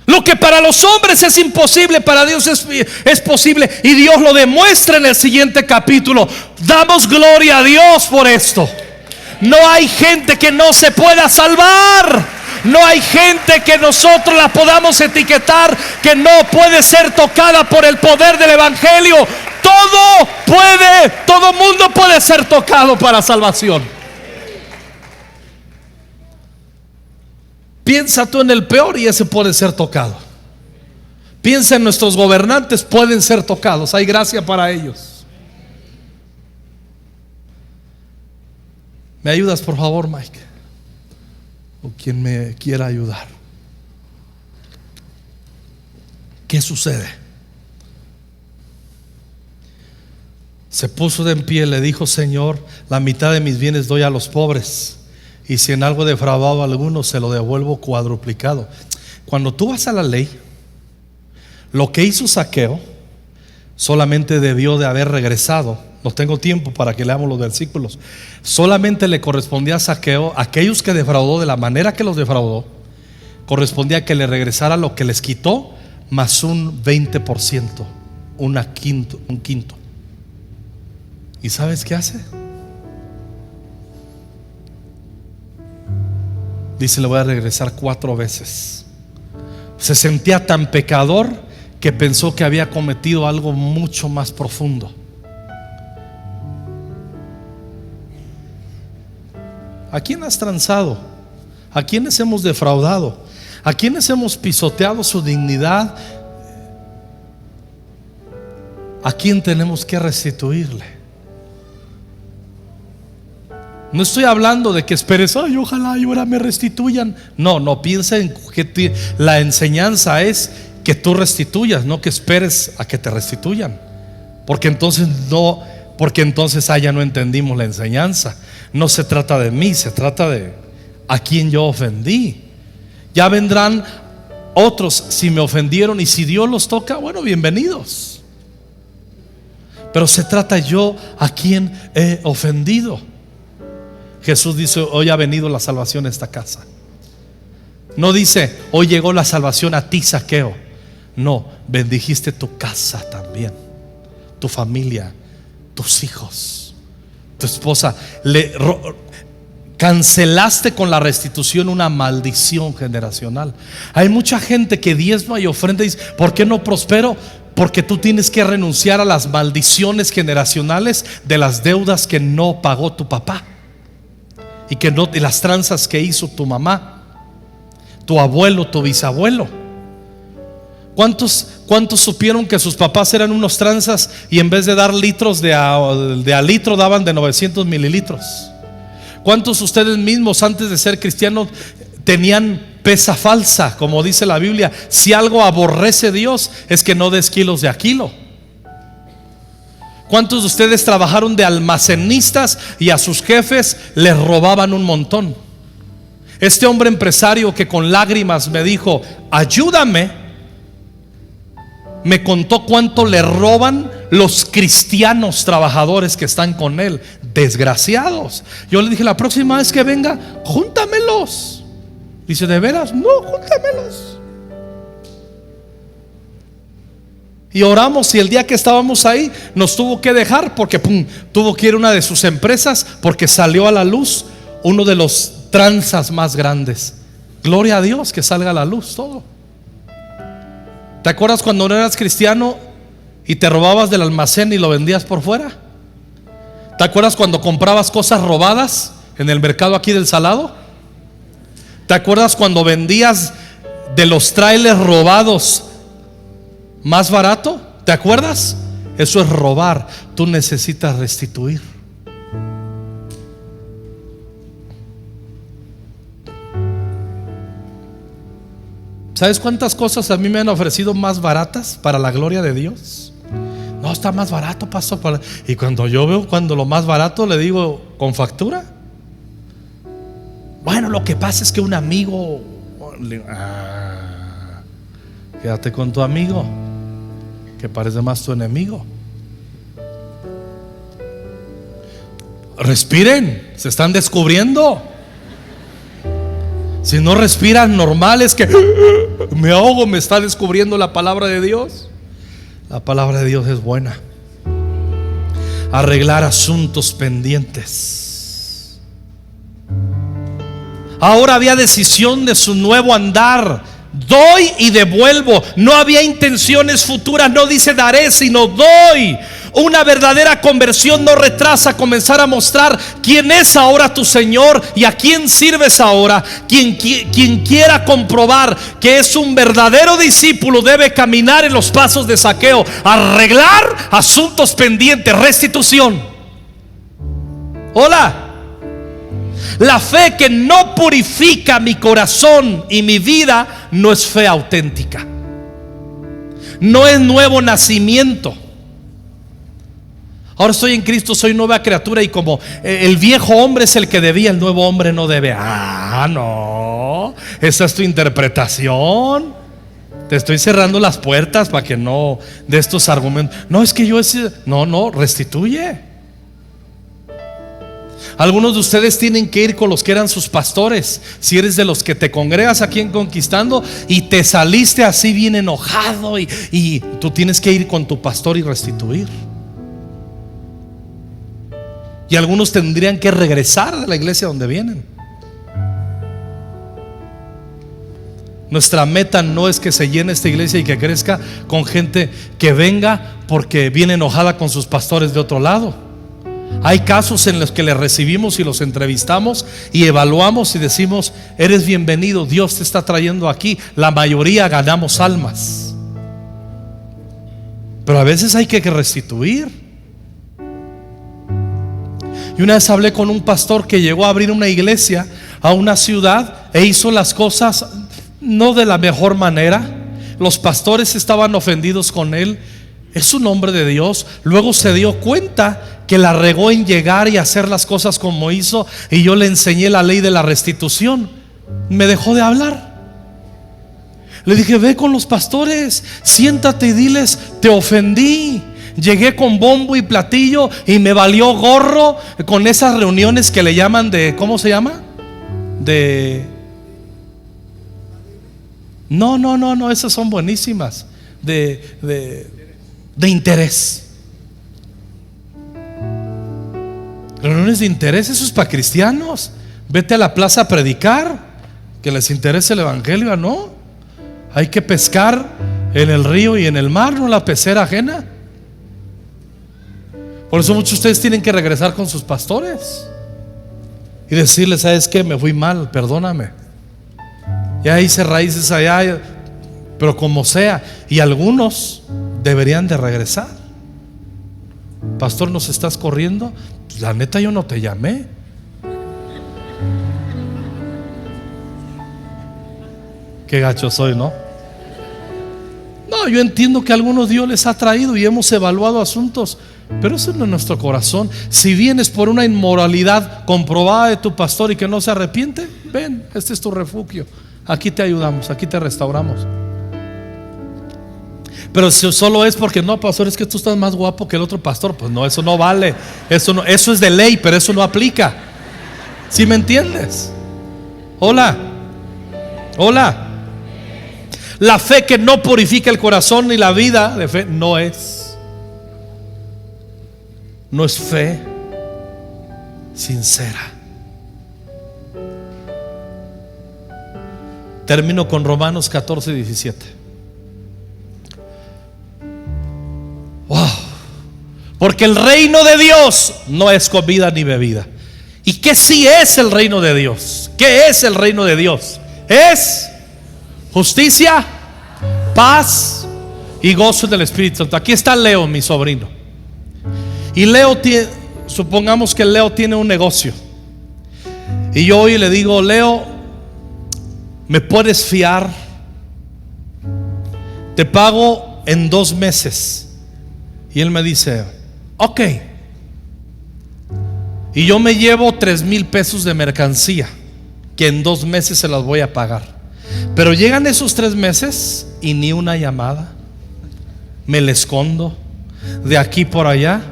Lo que para los hombres es imposible, para Dios es posible. Y Dios lo demuestra en el siguiente capítulo. Damos gloria a Dios por esto. No hay gente que no se pueda salvar. No hay gente que nosotros la podamos etiquetar que no puede ser tocada por el poder del evangelio. Todo mundo puede ser tocado para salvación. Piensa tú en el peor y ese puede ser tocado. Piensa en nuestros gobernantes, pueden ser tocados. Hay gracia para ellos. ¿Me ayudas por favor, Mike? O quien me quiera ayudar. ¿Qué sucede? Se puso de en pie, le dijo: Señor, la mitad de mis bienes doy a los pobres, y si en algo defraudado a alguno, se lo devuelvo cuadruplicado. Cuando tú vas a la ley, lo que hizo Zaqueo solamente debió de haber regresado. No tengo tiempo para que leamos los versículos. Solamente le correspondía a Zaqueo, aquellos que defraudó de la manera que los defraudó, correspondía que le regresara lo que les quitó, más un 20%, un quinto. ¿Y sabes qué hace? Dice: le voy a regresar 4 veces. Se sentía tan pecador que pensó que había cometido algo mucho más profundo. ¿A quién has transado? ¿A quiénes hemos defraudado? ¿A quiénes hemos pisoteado su dignidad? ¿A quién tenemos que restituirle? No estoy hablando de que esperes: ay, ojalá y ahora me restituyan. No piensa en que la enseñanza es que tú restituyas, no que esperes a que te restituyan. Porque entonces ya no entendimos la enseñanza. No se trata de mí, se trata de a quien yo ofendí. Ya vendrán otros si me ofendieron, y si Dios los toca, bueno, bienvenidos. Pero se trata yo a quien he ofendido. Jesús dice: hoy ha venido la salvación a esta casa. No dice: hoy llegó la salvación a ti, Zaqueo. No, bendijiste tu casa también, tu familia, tus hijos, tu esposa. Cancelaste con la restitución una maldición generacional. Hay mucha gente que diezma y ofrenda y dice: ¿por qué no prospero? Porque tú tienes que renunciar a las maldiciones generacionales de las deudas que no pagó tu papá, y que no, de las tranzas que hizo tu mamá, tu abuelo, tu bisabuelo. ¿Cuántos supieron que sus papás eran unos tranzas y en vez de dar litros de a litro daban de 900 mililitros? ¿Cuántos de ustedes mismos antes de ser cristianos tenían pesa falsa? Como dice la Biblia: si algo aborrece Dios es que no des kilos de a kilo. ¿Cuántos de ustedes trabajaron de almacenistas y a sus jefes les robaban un montón? Este hombre empresario que con lágrimas me dijo: ayúdame, me contó cuánto le roban los cristianos trabajadores que están con él. Desgraciados. Yo le dije: la próxima vez que venga, júntamelos. Dice, ¿de veras? No, júntamelos. Y oramos, y el día que estábamos ahí nos tuvo que dejar porque tuvo que ir a una de sus empresas porque salió a la luz uno de los tranzas más grandes. Gloria a Dios que salga a la luz todo. ¿Te acuerdas cuando no eras cristiano y te robabas del almacén y lo vendías por fuera? ¿Te acuerdas cuando comprabas cosas robadas en el mercado aquí del Salado? ¿Te acuerdas cuando vendías de los trailers robados más barato? ¿Te acuerdas? Eso es robar. Tú necesitas restituir. ¿Sabes cuántas cosas a mí me han ofrecido más baratas para la gloria de Dios? No, está más barato, pastor. Y cuando yo veo cuando lo más barato, le digo, ¿con factura? Bueno, lo que pasa es que un amigo. Quédate con tu amigo, que parece más tu enemigo. Respiren, se están descubriendo. Si no respiran normal, es que me ahogo. Me está descubriendo la palabra de Dios. La palabra de Dios es buena. Arreglar asuntos pendientes. Ahora había decisión de su nuevo andar. Doy y devuelvo. No había intenciones futuras. No dice daré, sino doy. Una verdadera conversión no retrasa comenzar a mostrar quién es ahora tu Señor y a quién sirves ahora. Quien quiera comprobar que es un verdadero discípulo debe caminar en los pasos de Zaqueo, arreglar asuntos pendientes, restitución. Hola. La fe que no purifica mi corazón y mi vida no es fe auténtica. No es nuevo nacimiento. Ahora estoy en Cristo, soy nueva criatura, y como el viejo hombre es el que debía, el nuevo hombre no debe. No, esa es tu interpretación. Te estoy cerrando las puertas para que no de estos argumentos. No, es que yo no, restituye. Algunos de ustedes tienen que ir con los que eran sus pastores. Si eres de los que te congregas aquí en Conquistando y te saliste así bien enojado, y tú tienes que ir con tu pastor y restituir. Y algunos tendrían que regresar de la iglesia donde vienen. Nuestra meta no es que se llene esta iglesia y que crezca con gente que venga porque viene enojada con sus pastores de otro lado. Hay casos en los que les recibimos y los entrevistamos y evaluamos y decimos: eres bienvenido, Dios te está trayendo aquí. La mayoría ganamos almas, pero a veces hay que restituir. Y una vez hablé con un pastor que llegó a abrir una iglesia a una ciudad e hizo las cosas no de la mejor manera. Los pastores estaban ofendidos con él. Es un hombre de Dios. Luego se dio cuenta que la regó en llegar y hacer las cosas como hizo, y yo le enseñé la ley de la restitución. Me dejó de hablar. Le dije: ve con los pastores, siéntate y diles: te ofendí. Llegué con bombo y platillo y me valió gorro con esas reuniones que le llaman de, ¿cómo se llama? No, esas son buenísimas. De interés. Reuniones de interés, eso es para cristianos. Vete a la plaza a predicar, que les interese el evangelio. No, hay que pescar en el río y en el mar, no la pecera ajena. Por eso muchos de ustedes tienen que regresar con sus pastores y decirles: ¿sabes qué? Me fui mal, perdóname. Ya hice raíces allá, pero como sea. Y algunos deberían de regresar. Pastor, ¿nos estás corriendo? Pues la neta, yo no te llamé. Qué gacho soy, ¿no? No, yo entiendo que a algunos Dios les ha traído y hemos evaluado asuntos, pero eso no es nuestro corazón. Si vienes por una inmoralidad comprobada de tu pastor y que no se arrepiente, ven, este es tu refugio. Aquí te ayudamos, aquí te restauramos. Pero si solo es porque no, pastor, es que tú estás más guapo que el otro pastor, pues no, eso no vale. Eso es de ley, pero eso no aplica. ¿Sí me entiendes? Hola. Hola. La fe que no purifica el corazón ni la vida de fe no es fe sincera. Termino con Romanos 14:17. Wow. Porque el reino de Dios no es comida ni bebida. ¿Y qué sí es el reino de Dios? ¿Qué es el reino de Dios? Es justicia, paz y gozo del Espíritu Santo. Aquí está Leo, mi sobrino. Y Leo supongamos que Leo tiene un negocio. Y yo hoy le digo: Leo, ¿me puedes fiar? Te pago en 2 meses. Y él me dice: ok. Y yo me llevo 3,000 pesos de mercancía que en 2 meses se las voy a pagar. Pero llegan esos 3 meses y ni una llamada. Me le escondo de aquí por allá.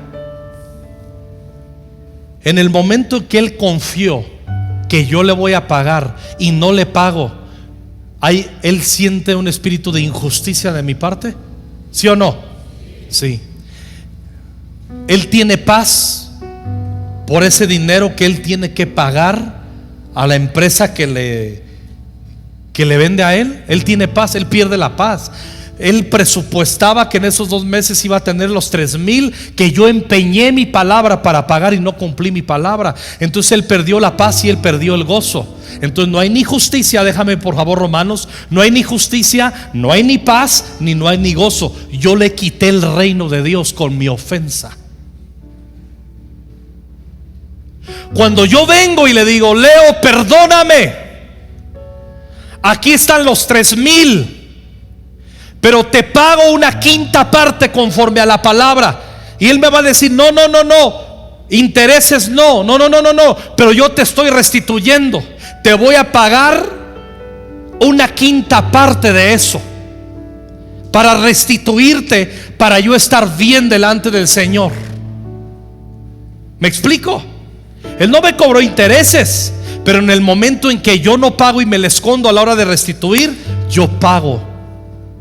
En el momento que él confió que yo le voy a pagar y no le pago, ahí él siente un espíritu de injusticia de mi parte. ¿Sí o no? Sí. Él tiene paz por ese dinero que él tiene que pagar a la empresa que le vende a él. Él tiene paz, él pierde la paz. Él presupuestaba que en esos 2 meses iba a tener los 3,000 que yo empeñé mi palabra para pagar y no cumplí mi palabra. Entonces él perdió la paz y él perdió el gozo. Entonces no hay ni justicia, déjame por favor, Romanos, no hay ni justicia, no hay ni paz, no hay ni gozo. Yo le quité el reino de Dios con mi ofensa. Cuando yo vengo y le digo: Leo, perdóname, aquí están los 3,000, pero te pago una quinta parte conforme a la palabra. Y él me va a decir: no, intereses no, pero yo te estoy restituyendo. Te voy a pagar una quinta parte de eso para restituirte, para yo estar bien delante del Señor. ¿Me explico? Él no me cobró intereses, pero en el momento en que yo no pago y me le escondo a la hora de restituir, yo pago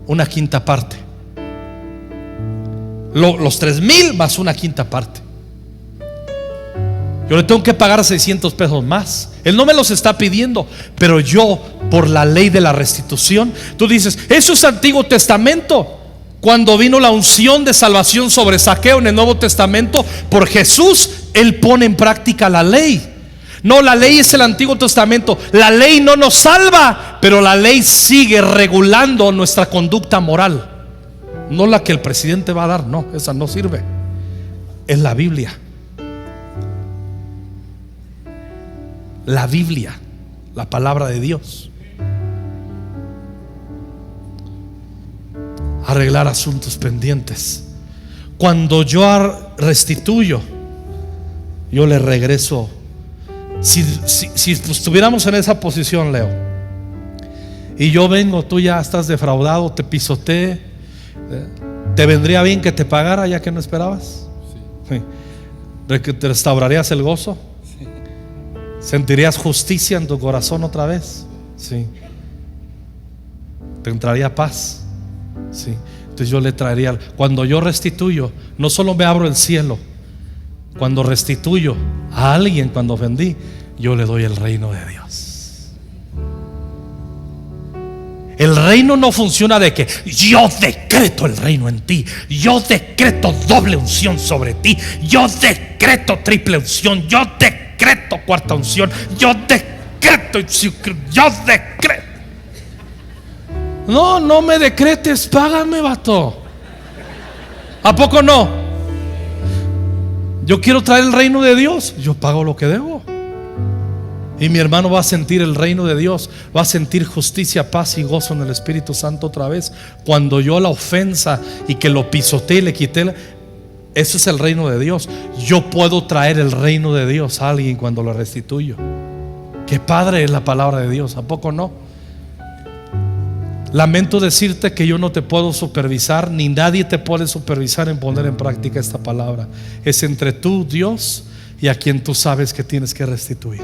una quinta parte. Los 3,000 más una quinta parte. Yo le tengo que pagar 600 pesos más. Él no me los está pidiendo, pero yo, por la ley de la restitución. Tú dices: eso es Antiguo Testamento. Cuando vino la unción de salvación sobre Zaqueo en el Nuevo Testamento por Jesús, Él pone en práctica la ley. No, la ley es el Antiguo Testamento. La ley no nos salva, pero la ley sigue regulando nuestra conducta moral. No la que el presidente va a dar, no, esa no sirve. Es la Biblia. La Biblia, la palabra de Dios. Arreglar asuntos pendientes. Cuando yo restituyo, yo le regreso. Si estuviéramos en esa posición, Leo, y yo vengo, tú ya estás defraudado, te pisoteé, ¿te vendría bien que te pagara ya que no esperabas? Sí. ¿Te restaurarías el gozo? Sí. ¿Sentirías justicia en tu corazón otra vez? Sí. ¿Te entraría paz? Sí. Entonces yo le traería. Cuando yo restituyo, no solo me abro el cielo. Cuando restituyo a alguien, cuando ofendí, yo le doy el reino de Dios. El reino no funciona de que yo decreto el reino en ti, yo decreto doble unción sobre ti, yo decreto triple unción, yo decreto cuarta unción, yo decreto. No me decretes, págame, vato. ¿A poco no? Yo quiero traer el reino de Dios, yo pago lo que debo. Y mi hermano va a sentir el reino de Dios, va a sentir justicia, paz y gozo en el Espíritu Santo otra vez. Cuando yo la ofensa y que lo pisoteé, le quité, eso es el reino de Dios. Yo puedo traer el reino de Dios a alguien cuando lo restituyo. Qué padre es la palabra de Dios, ¿a poco no? Lamento decirte que yo no te puedo supervisar, ni nadie te puede supervisar en poner en práctica esta palabra. Es entre tú, Dios, y a quien tú sabes que tienes que restituir.